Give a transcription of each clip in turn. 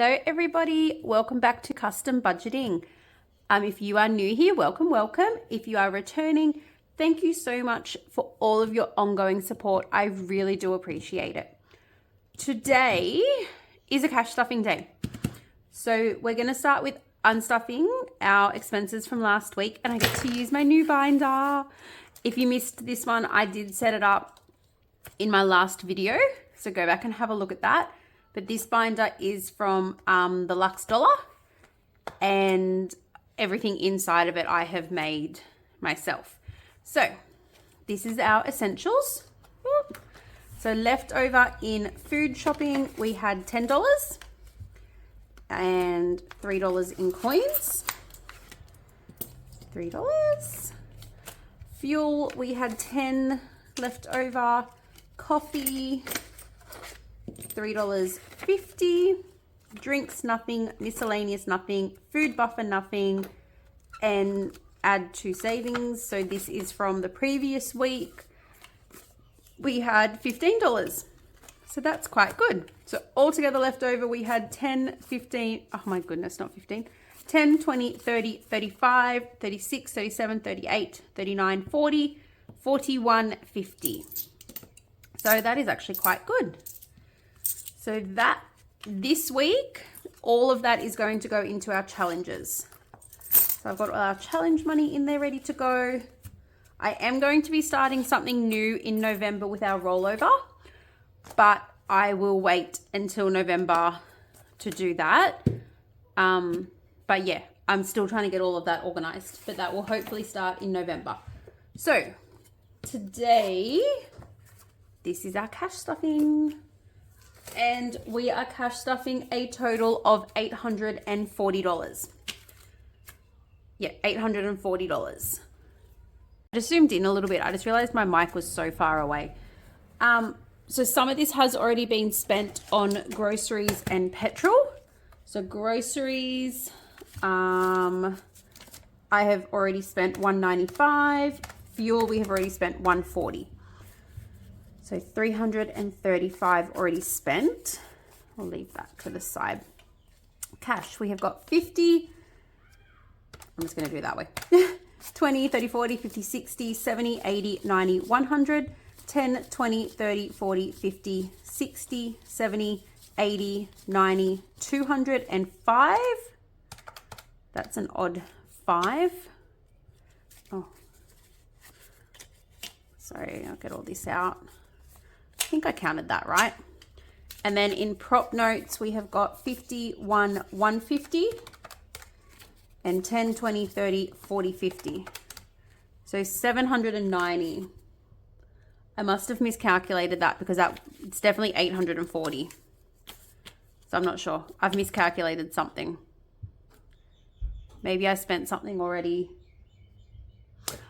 Hello everybody, welcome back to Custom Budgeting. If you are new here, welcome. If you are returning, thank you so much for all of your ongoing support. I really do appreciate it. Today is a cash stuffing day. So we're going to start with unstuffing our expenses from last week, and I get to use my new binder. If you missed this one, I did set it up in my last video, so go back and have a look at that. But this binder is from the Lux Dollar, and everything inside of it I have made myself. So this is our essentials. So left over in food shopping, we had $10 and $3 in coins. $3. Fuel, we had 10 left over. Coffee, $3.50. Drinks, nothing. Miscellaneous, nothing. Food buffer, nothing. And add to savings. So this is from the previous week. We had $15. So that's quite good. So altogether left over, we had 10, 15, oh my goodness, not 15. 10, 20, 30, 35, 36, 37, 38, 39, 40, 41, 50. So that is actually quite good. So that this week, all of that is going to go into our challenges. So I've got all our challenge money in there ready to go. I am going to be starting something new in November with our rollover, but I will wait until November to do that. But yeah, I'm still trying to get all of that organized, but that will hopefully start in November. So today, this is our cash stuffing. And we are cash stuffing a total of $840. Yeah, $840. I just zoomed in a little bit. I just realized my mic was so far away. So some of this has already been spent on groceries and petrol. So groceries, I have already spent $195. Fuel, we have already spent $140. So $335 already spent. I'll leave that to the side. Cash, we have got 50. I'm just going to do it that way. 20, 30, 40, 50, 60, 70, 80, 90, 100, 10, 20, 30, 40, 50, 60, 70, 80, 90, 205. That's an odd 5. Oh, sorry, I'll get all this out. I think I counted that right. And then in prop notes, we have got 51, 150 and 10, 20, 30, 40, 50. So 790. I must have miscalculated that because it's definitely 840. So I'm not sure. I've miscalculated something. Maybe I spent something already.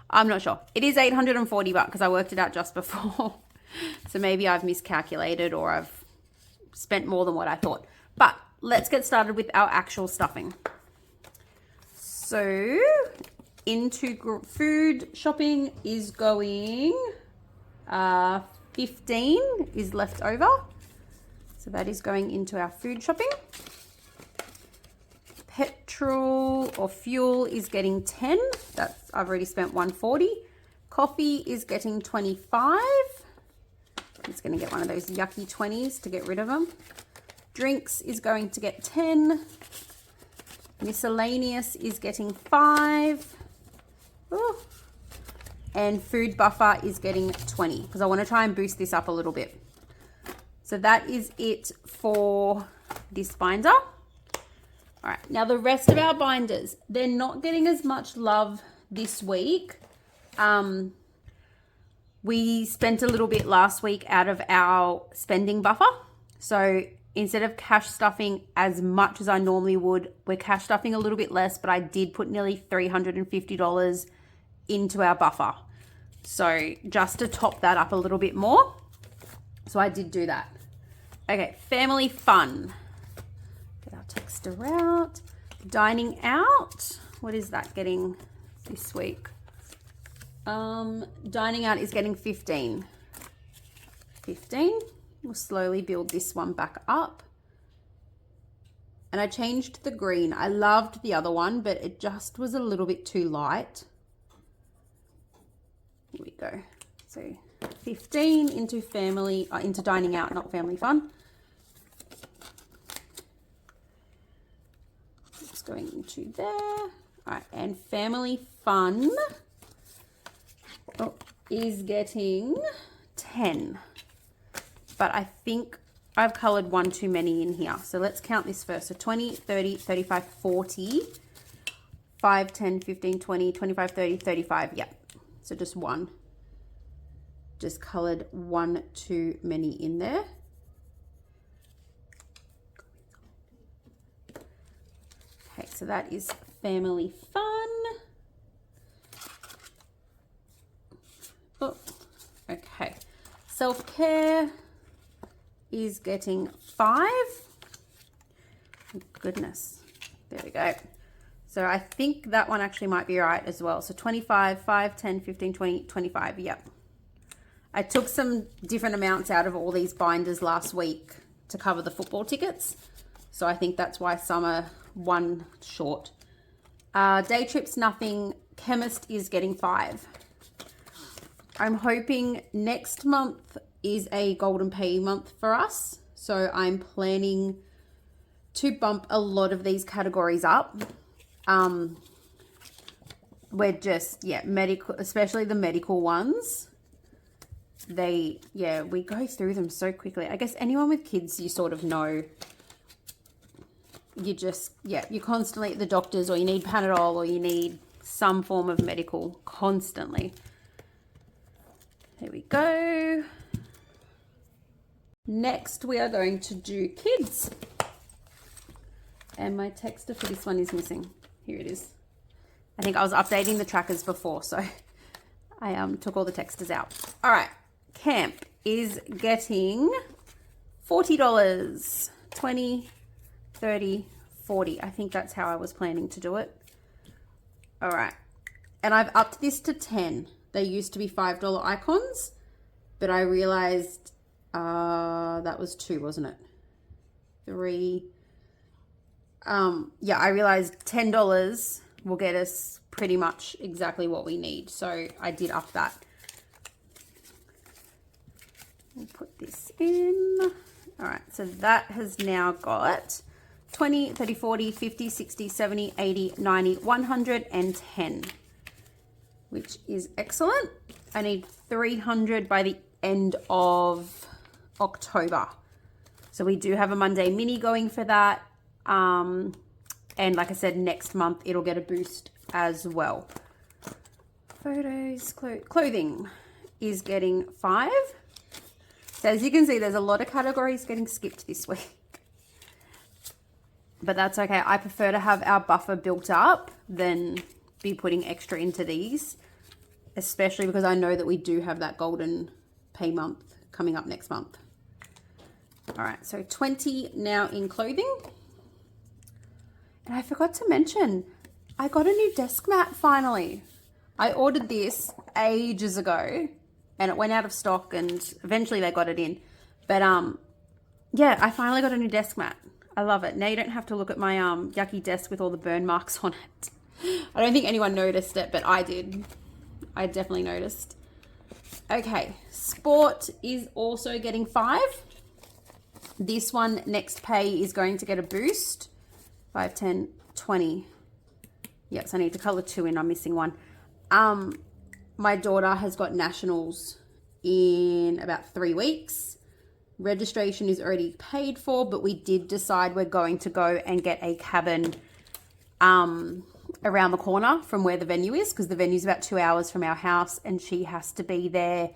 I'm not sure. It is 840 bucks because I worked it out just before. So maybe I've miscalculated or I've spent more than what I thought. But let's get started with our actual stuffing. So into food shopping is going 15 is left over. So that is going into our food shopping. Petrol or fuel is getting 10. I've already spent 140. Coffee is getting 25. I'm just going to get one of those yucky 20s to get rid of them. Drinks is going to get 10. Miscellaneous is getting 5. Ooh. And food buffer is getting 20 because I want to try and boost this up a little bit. So that is it for this binder. All right, now the rest of our binders, they're not getting as much love this week. We spent a little bit last week out of our spending buffer. So instead of cash stuffing as much as I normally would, we're cash stuffing a little bit less, but I did put nearly $350 into our buffer. So just to top that up a little bit more. So I did do that. Okay, family fun. Get our texter out. Dining out. What is that getting this week? Dining out is getting 15. 15. We'll slowly build this one back up. And I changed the green. I loved the other one, but it just was a little bit too light. Here we go. So 15 into family, into dining out, not family fun. It's going into there. All right, and family fun is getting 10. But I think I've colored one too many in here. So let's count this first. So 20, 30, 35, 40, 5, 10, 15, 20, 25, 30, 35. Yep. So just one. Just colored one too many in there. Okay, so that is family fun. Oh, okay. Self-care is getting 5. Oh, goodness. There we go. So I think that one actually might be right as well. So 25, 5, 10, 15, 20, 25. Yep. I took some different amounts out of all these binders last week to cover the football tickets. So I think that's why some are one short. Day trips, nothing. Chemist is getting 5. I'm hoping next month is a golden pay month for us. So I'm planning to bump a lot of these categories up. We're just, medical, especially the medical ones. We go through them so quickly. I guess anyone with kids, you sort of know, you're constantly at the doctor's, or you need Panadol, or you need some form of medical constantly. There we go. Next, we are going to do kids. And my texter for this one is missing. Here it is. I think I was updating the trackers before, so I took all the texters out. All right. Camp is getting $40. 20, 30, 40. I think that's how I was planning to do it. All right. And I've upped this to 10. They used to be $5 icons, but I realized that was 2, wasn't it? 3. I realized $10 will get us pretty much exactly what we need. So I did up that. We'll put this in. All right, so that has now got 20, 30, 40, 50, 60, 70, 80, 90, 110, which is excellent. I need 300 by the end of October. So we do have a Monday mini going for that. And like I said, next month it'll get a boost as well. Photos, clothing is getting 5. So as you can see, there's a lot of categories getting skipped this week. But that's okay. I prefer to have our buffer built up than be putting extra into these, especially because I know that we do have that golden pay month coming up next month. All right, so 20 now in clothing. And I forgot to mention, I got a new desk mat finally. I ordered this ages ago and it went out of stock and eventually they got it in. But I finally got a new desk mat. I love it. Now you don't have to look at my yucky desk with all the burn marks on it. I don't think anyone noticed it, but I did. I definitely noticed. Okay, sport is also getting 5. This one, next pay, is going to get a boost. 5, 10, 20. Yes, I need to color 2 in. I'm missing one. My daughter has got nationals in about 3 weeks. Registration is already paid for, but we did decide we're going to go and get a cabin around the corner from where the venue is, because the venue is about 2 hours from our house and she has to be there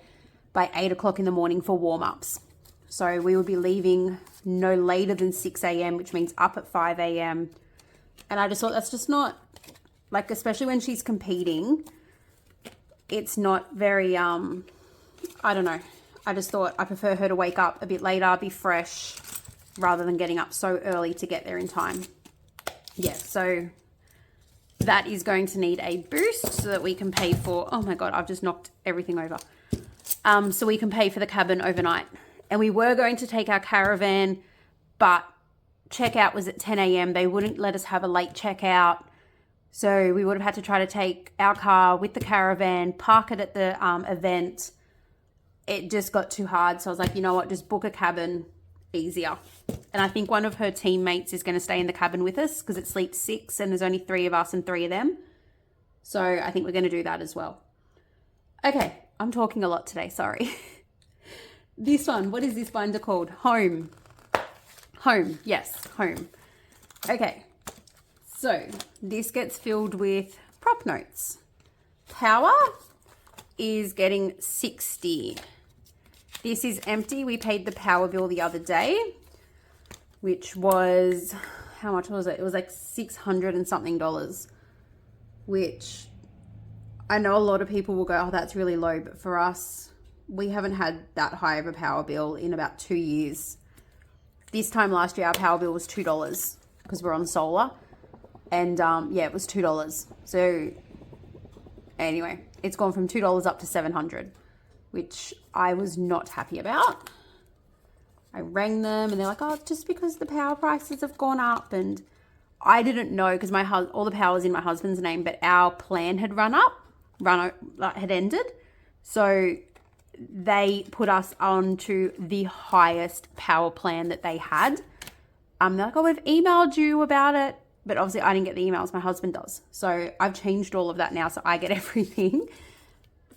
by 8 o'clock in the morning for warm-ups. So we will be leaving no later than 6 a.m., which means up at 5 a.m. And I just thought that's just not, like, especially when she's competing, it's not very, I don't know. I just thought I prefer her to wake up a bit later, be fresh, rather than getting up so early to get there in time. Yeah, so that is going to need a boost so that we can pay for, oh my God, I've just knocked everything over. So we can pay for the cabin overnight. And we were going to take our caravan, but checkout was at 10 a.m. They wouldn't let us have a late checkout. So we would have had to try to take our car with the caravan, park it at the event. It just got too hard. So I was like, you know what, just book a cabin, easier. And I think one of her teammates is going to stay in the cabin with us because it sleeps 6 and there's only 3 of us and 3 of them. So I think we're going to do that as well. Okay, I'm talking a lot today, sorry. This one, what is this binder called? Home. Home, yes, home. Okay, so this gets filled with prop notes. Power is getting 60. This is empty. We paid the power bill the other day, which was, how much was it? It was like $600 and something, which I know a lot of people will go, oh, that's really low. But for us, we haven't had that high of a power bill in about 2 years. This time last year, our power bill was $2 because we're on solar. And yeah, it was $2. So anyway, it's gone from $2 up to $700, which I was not happy about. I rang them and they're like, oh, it's just because the power prices have gone up. And I didn't know because all the power was in my husband's name, but our plan had had ended. So they put us onto the highest power plan that they had. They're like, oh, we've emailed you about it. But obviously I didn't get the emails, my husband does. So I've changed all of that now, so I get everything.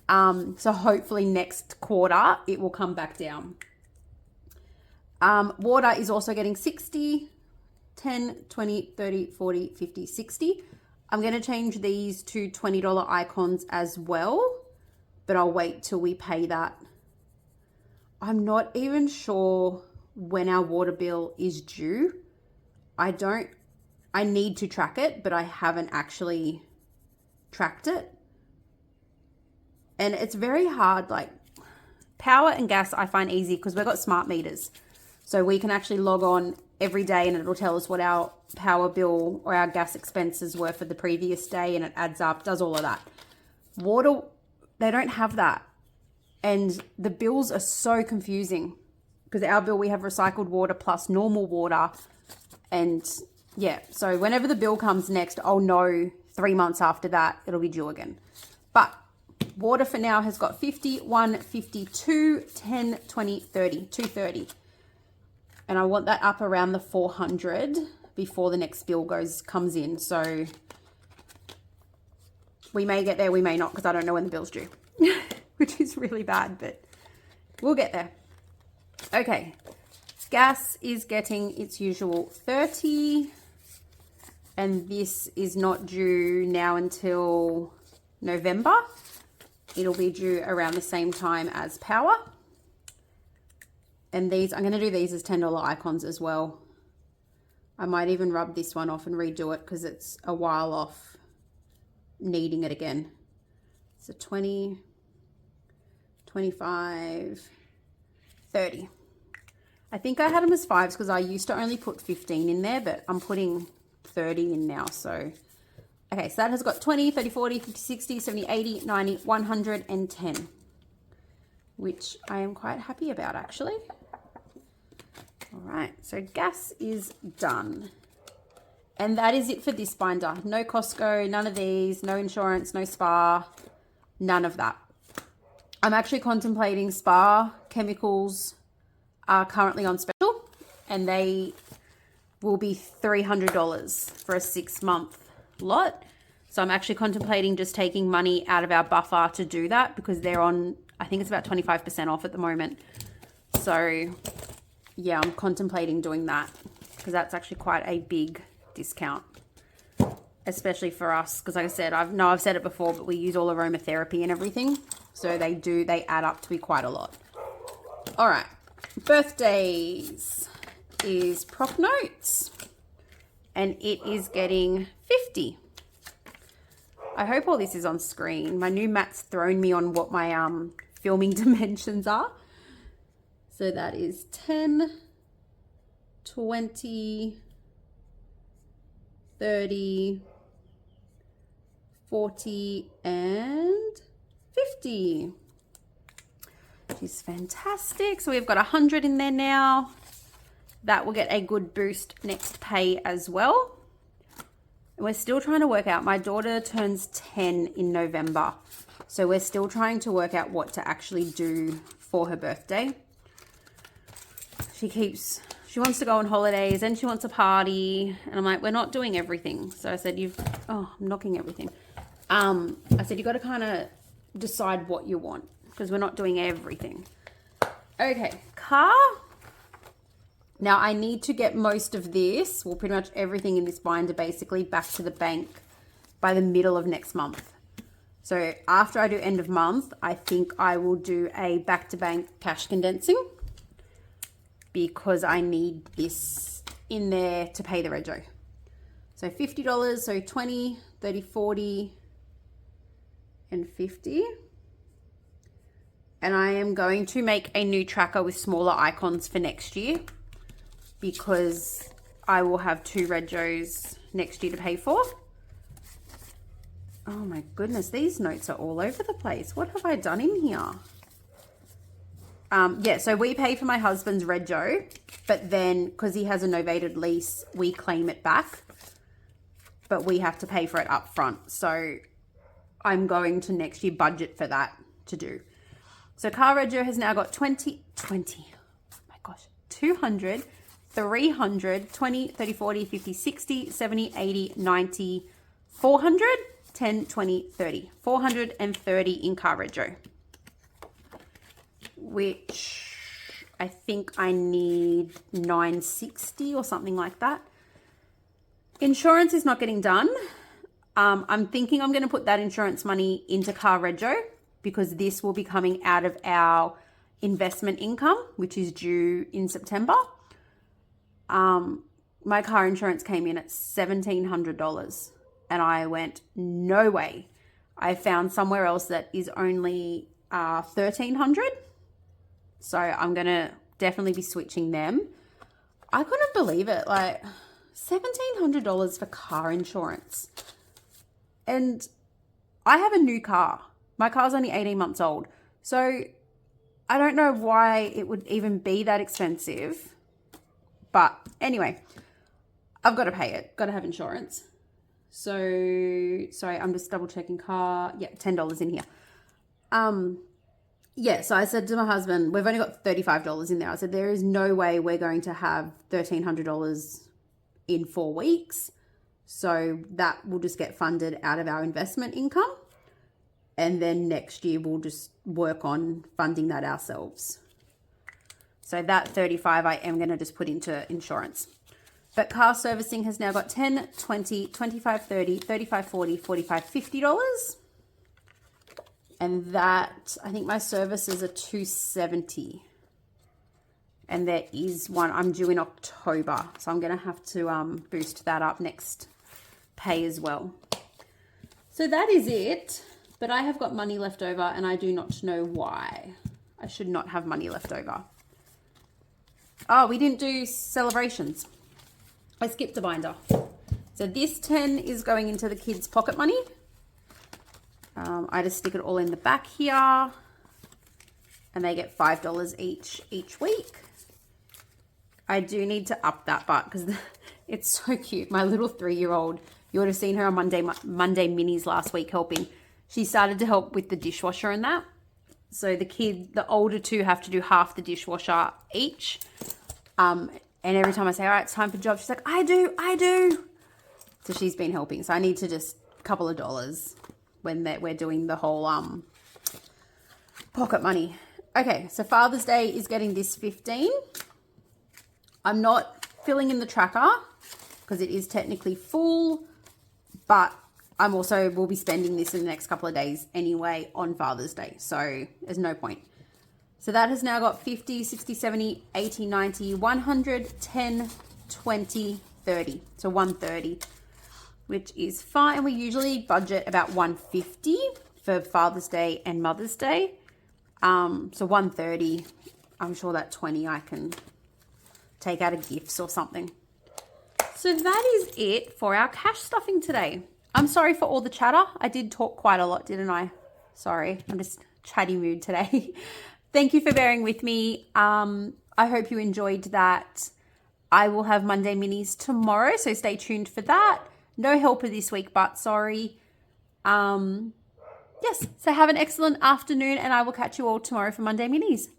So hopefully next quarter it will come back down. Water is also getting 60, 10, 20, 30, 40, 50, 60. I'm going to change these to $20 icons as well, but I'll wait till we pay that. I'm not even sure when our water bill is due. I need to track it, but I haven't actually tracked it. And it's very hard, like power and gas I find easy because we've got smart meters. So we can actually log on every day and it'll tell us what our power bill or our gas expenses were for the previous day and it adds up, does all of that. Water, they don't have that. And the bills are so confusing because our bill, we have recycled water plus normal water. And yeah, so whenever the bill comes next, I'll know 3 months after that, it'll be due again. But water for now has got 50, 1, 52, 10, 20, 30, 230. And I want that up around the 400 before the next bill comes in. So we may get there, we may not, because I don't know when the bill's due, which is really bad, but we'll get there. Okay, gas is getting its usual 30. And this is not due now until November. It'll be due around the same time as power. And these, I'm going to do these as $10 icons as well. I might even rub this one off and redo it because it's a while off needing it again. So 20, 25, 30. I think I had them as 5s because I used to only put 15 in there, but I'm putting 30 in now. So okay, so that has got 20, 30, 40, 50, 60, 70, 80, 90, 110, which I am quite happy about actually. All right, so gas is done. And that is it for this binder. No Costco, none of these, no insurance, no spa, none of that. I'm actually contemplating spa. Chemicals are currently on special and they will be $300 for a 6-month lot. So I'm actually contemplating just taking money out of our buffer to do that because they're on, I think it's about 25% off at the moment. So yeah, I'm contemplating doing that because that's actually quite a big discount, especially for us. Because like I said, I've said it before, but we use all aromatherapy and everything. So they add up to be quite a lot. All right, birthdays is prop notes and it is getting 50. I hope all this is on screen. My new Matt's thrown me on what my filming dimensions are. So that is 10, 20, 30, 40, and 50. Which is fantastic. So we've got 100 in there now. That will get a good boost next pay as well. We're still trying to work out, my daughter turns 10 in November. So we're still trying to work out what to actually do for her birthday. She wants to go on holidays and she wants a party. And I'm like, we're not doing everything. So I said, I'm knocking everything. I said, you got to kind of decide what you want because we're not doing everything. Okay, car. Now I need to get most of this, well, pretty much everything in this binder basically back to the bank by the middle of next month. So after I do end of month, I think I will do a back-to-bank cash condensing because I need this in there to pay the rego. So $50, so 20, 30, 40, and 50. And I am going to make a new tracker with smaller icons for next year because I will have 2 regos next year to pay for. Oh my goodness, these notes are all over the place. What have I done in here? Yeah, so we pay for my husband's rego, but then because he has a novated lease, we claim it back, but we have to pay for it up front. So I'm going to next year budget for that to do. So car rego has now got 20, oh my gosh, 200, 300, 20, 30, 40, 50, 60, 70, 80, 90, 400, 10, 20, 30. 430 in car rego, which I think I need 960 or something like that. Insurance is not getting done. I'm thinking I'm going to put that insurance money into car rego because this will be coming out of our investment income, which is due in September. My car insurance came in at $1,700 and I went, no way. I found somewhere else that is only $1,300. So I'm going to definitely be switching them. I couldn't believe it. Like $1,700 for car insurance. And I have a new car. My car's only 18 months old. So I don't know why it would even be that expensive. But anyway, I've got to pay it. Got to have insurance. So, sorry, I'm just double checking car. Yeah, $10 in here. Yeah, so I said to my husband, we've only got $35 in there. I said, there is no way we're going to have $1,300 in 4 weeks. So that will just get funded out of our investment income. And then next year we'll just work on funding that ourselves. So that 35 I am going to just put into insurance. But car servicing has now got 10, 20, 25, 30, 35, 40, 45, $50. And that, I think my services are $270. And there is one I'm due in October. So I'm going to have to boost that up next pay as well. So that is it. But I have got money left over and I do not know why. I should not have money left over. Oh, we didn't do celebrations. I skipped a binder. So this 10 is going into the kids' pocket money. I just stick it all in the back here. And they get $5 each week. I do need to up that part because it's so cute. My little 3-year-old, you would have seen her on Monday minis last week helping. She started to help with the dishwasher and that. So the older 2 have to do half the dishwasher each. And every time I say, all right, it's time for job, she's like, I do. So she's been helping. So I need to just a couple of dollars when we're doing the whole pocket money. Okay, so Father's Day is getting this 15. I'm not filling in the tracker because it is technically full, but I'm also will be spending this in the next couple of days anyway on Father's Day. So there's no point. So that has now got 50, 60, 70, 80, 90, 100, 10, 20, 30. So 130, which is fine. We usually budget about 150 for Father's Day and Mother's Day. So 130, I'm sure that 20 I can take out of gifts or something. So that is it for our cash stuffing today. I'm sorry for all the chatter. I did talk quite a lot, didn't I? Sorry, I'm just chatty mood today. Thank you for bearing with me. I hope you enjoyed that. I will have Monday minis tomorrow, so stay tuned for that. No helper this week, but sorry. Yes, so have an excellent afternoon, and I will catch you all tomorrow for Monday minis.